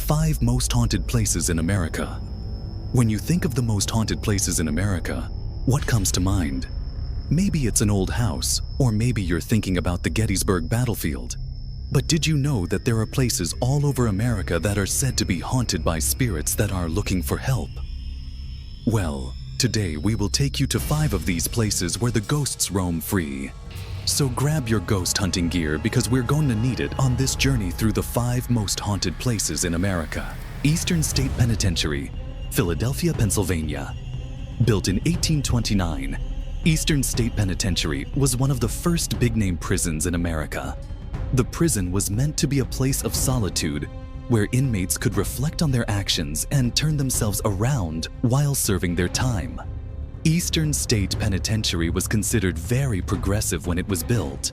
5 most haunted places in America. When you think of the most haunted places in America, what comes to mind? Maybe it's an old house, or maybe you're thinking about the Gettysburg Battlefield. But did you know that there are places all over America that are said to be haunted by spirits that are looking for help? Well, today we will take you to 5 of these places where the ghosts roam free. So grab your ghost hunting gear because we're going to need it on this journey through the 5 most haunted places in America. Eastern State Penitentiary, Philadelphia, Pennsylvania. Built in 1829, Eastern State Penitentiary was one of the first big-name prisons in America. The prison was meant to be a place of solitude where inmates could reflect on their actions and turn themselves around while serving their time. Eastern State Penitentiary was considered very progressive when it was built.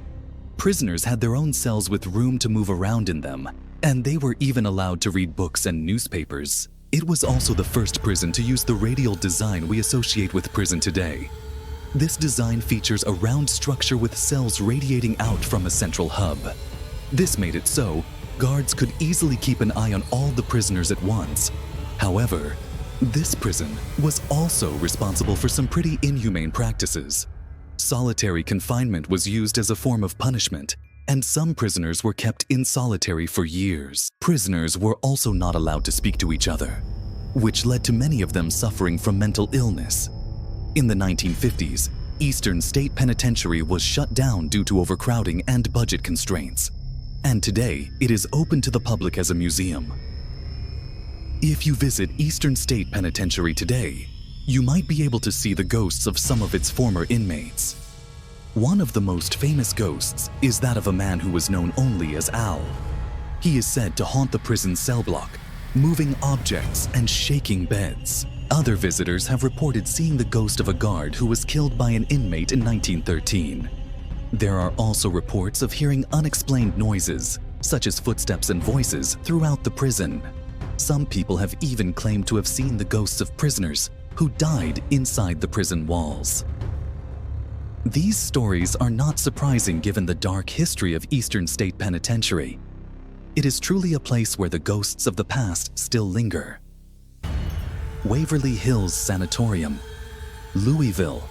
Prisoners had their own cells with room to move around in them, and they were even allowed to read books and newspapers. It was also the first prison to use the radial design we associate with prison today. This design features a round structure with cells radiating out from a central hub. This made it so guards could easily keep an eye on all the prisoners at once. However, this prison was also responsible for some pretty inhumane practices. Solitary confinement was used as a form of punishment, and some prisoners were kept in solitary for years. Prisoners were also not allowed to speak to each other, which led to many of them suffering from mental illness. In the 1950s, Eastern State Penitentiary was shut down due to overcrowding and budget constraints. And today, it is open to the public as a museum. If you visit Eastern State Penitentiary today, you might be able to see the ghosts of some of its former inmates. One of the most famous ghosts is that of a man who was known only as Al. He is said to haunt the prison cell block, moving objects and shaking beds. Other visitors have reported seeing the ghost of a guard who was killed by an inmate in 1913. There are also reports of hearing unexplained noises, such as footsteps and voices, throughout the prison. Some people have even claimed to have seen the ghosts of prisoners who died inside the prison walls. These stories are not surprising given the dark history of Eastern State Penitentiary. It is truly a place where the ghosts of the past still linger. Waverly Hills Sanatorium, Louisville,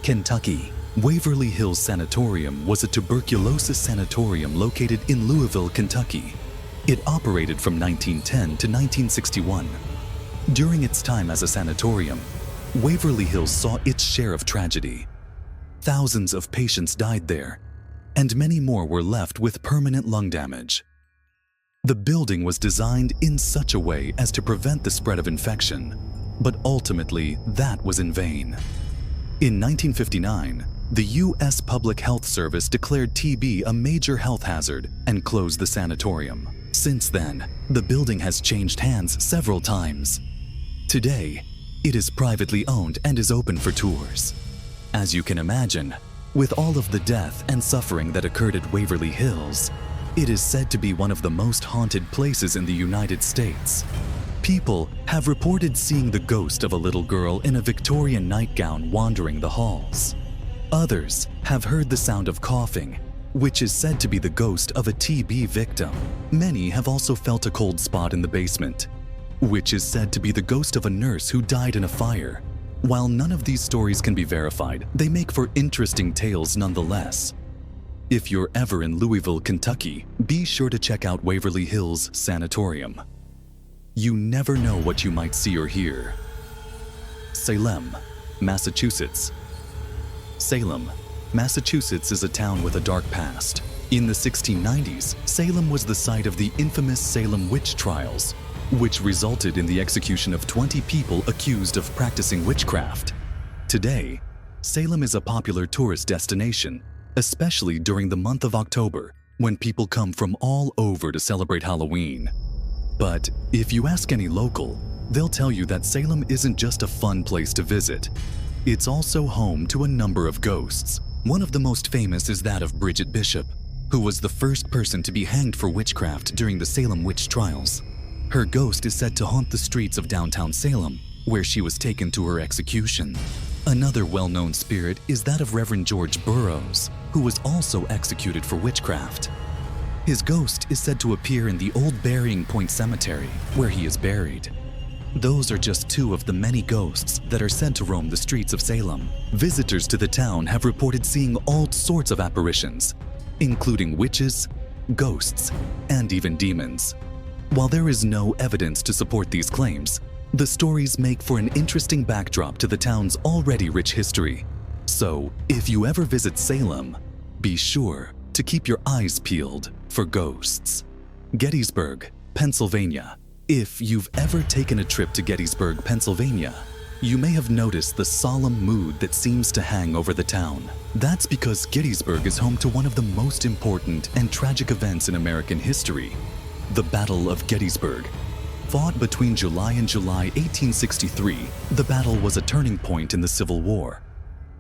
Kentucky. Waverly Hills Sanatorium was a tuberculosis sanatorium located in Louisville, Kentucky. It operated from 1910 to 1961. During its time as a sanatorium, Waverly Hills saw its share of tragedy. Thousands of patients died there, and many more were left with permanent lung damage. The building was designed in such a way as to prevent the spread of infection, but ultimately that was in vain. In 1959, the U.S. Public Health Service declared TB a major health hazard and closed the sanatorium. Since then, the building has changed hands several times. Today, it is privately owned and is open for tours. As you can imagine, with all of the death and suffering that occurred at Waverly Hills, it is said to be one of the most haunted places in the United States. People have reported seeing the ghost of a little girl in a Victorian nightgown wandering the halls. Others have heard the sound of coughing, which is said to be the ghost of a TB victim. Many have also felt a cold spot in the basement, which is said to be the ghost of a nurse who died in a fire. While none of these stories can be verified, they make for interesting tales nonetheless. If you're ever in Louisville, Kentucky, be sure to check out Waverly Hills Sanatorium. You never know what you might see or hear. Salem, Massachusetts. Salem, Massachusetts is a town with a dark past. In the 1690s, Salem was the site of the infamous Salem witch trials, which resulted in the execution of 20 people accused of practicing witchcraft. Today, Salem is a popular tourist destination, especially during the month of October, when people come from all over to celebrate Halloween. But if you ask any local, they'll tell you that Salem isn't just a fun place to visit. It's also home to a number of ghosts. One of the most famous is that of Bridget Bishop, who was the first person to be hanged for witchcraft during the Salem witch trials. Her ghost is said to haunt the streets of downtown Salem, where she was taken to her execution. Another well-known spirit is that of Reverend George Burroughs, who was also executed for witchcraft. His ghost is said to appear in the old Burying Point Cemetery, where he is buried. Those are just two of the many ghosts that are said to roam the streets of Salem. Visitors to the town have reported seeing all sorts of apparitions, including witches, ghosts, and even demons. While there is no evidence to support these claims, the stories make for an interesting backdrop to the town's already rich history. So, if you ever visit Salem, be sure to keep your eyes peeled for ghosts. Gettysburg, Pennsylvania. If you've ever taken a trip to Gettysburg, Pennsylvania, you may have noticed the solemn mood that seems to hang over the town. That's because Gettysburg is home to one of the most important and tragic events in American history, the Battle of Gettysburg. Fought between July and July 1863, the battle was a turning point in the Civil War.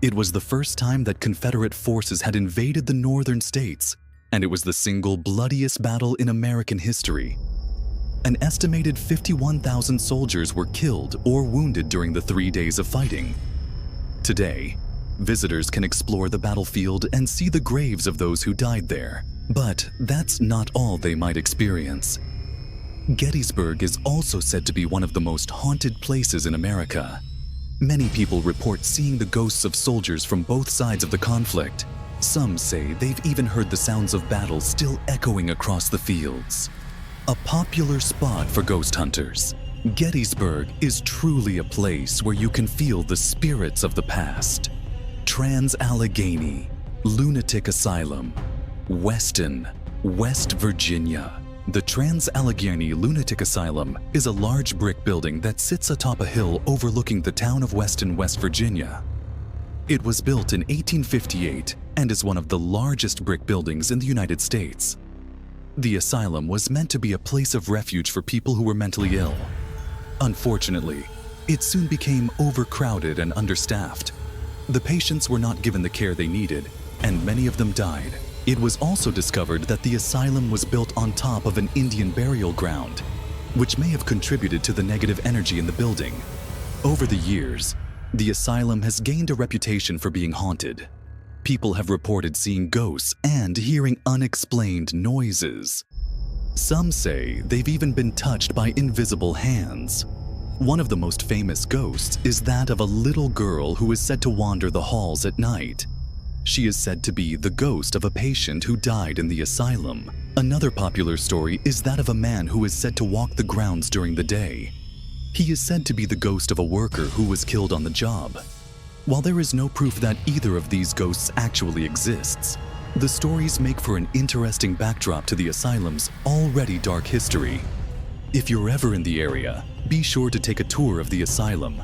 It was the first time that Confederate forces had invaded the northern states, and it was the single bloodiest battle in American history. An estimated 51,000 soldiers were killed or wounded during the 3 days of fighting. Today, visitors can explore the battlefield and see the graves of those who died there. But that's not all they might experience. Gettysburg is also said to be one of the most haunted places in America. Many people report seeing the ghosts of soldiers from both sides of the conflict. Some say they've even heard the sounds of battle still echoing across the fields. A popular spot for ghost hunters, Gettysburg is truly a place where you can feel the spirits of the past. Trans-Allegheny, Lunatic Asylum, Weston, West Virginia. The Trans-Allegheny Lunatic Asylum is a large brick building that sits atop a hill overlooking the town of Weston, West Virginia. It was built in 1858 and is one of the largest brick buildings in the United States. The asylum was meant to be a place of refuge for people who were mentally ill. Unfortunately, it soon became overcrowded and understaffed. The patients were not given the care they needed, and many of them died. It was also discovered that the asylum was built on top of an Indian burial ground, which may have contributed to the negative energy in the building. Over the years, the asylum has gained a reputation for being haunted. People have reported seeing ghosts and hearing unexplained noises. Some say they've even been touched by invisible hands. One of the most famous ghosts is that of a little girl who is said to wander the halls at night. She is said to be the ghost of a patient who died in the asylum. Another popular story is that of a man who is said to walk the grounds during the day. He is said to be the ghost of a worker who was killed on the job. While there is no proof that either of these ghosts actually exists, the stories make for an interesting backdrop to the asylum's already dark history. If you're ever in the area, be sure to take a tour of the asylum.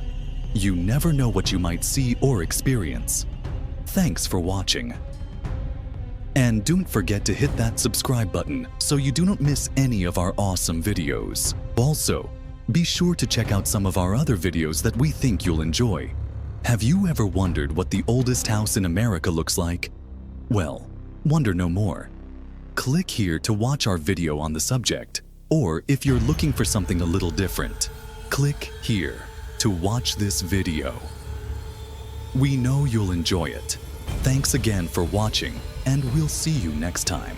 You never know what you might see or experience. Thanks for watching. And don't forget to hit that subscribe button so you do not miss any of our awesome videos. Also, be sure to check out some of our other videos that we think you'll enjoy. Have you ever wondered what the oldest house in America looks like? Well, wonder no more. Click here to watch our video on the subject, or if you're looking for something a little different, click here to watch this video. We know you'll enjoy it. Thanks again for watching, and we'll see you next time.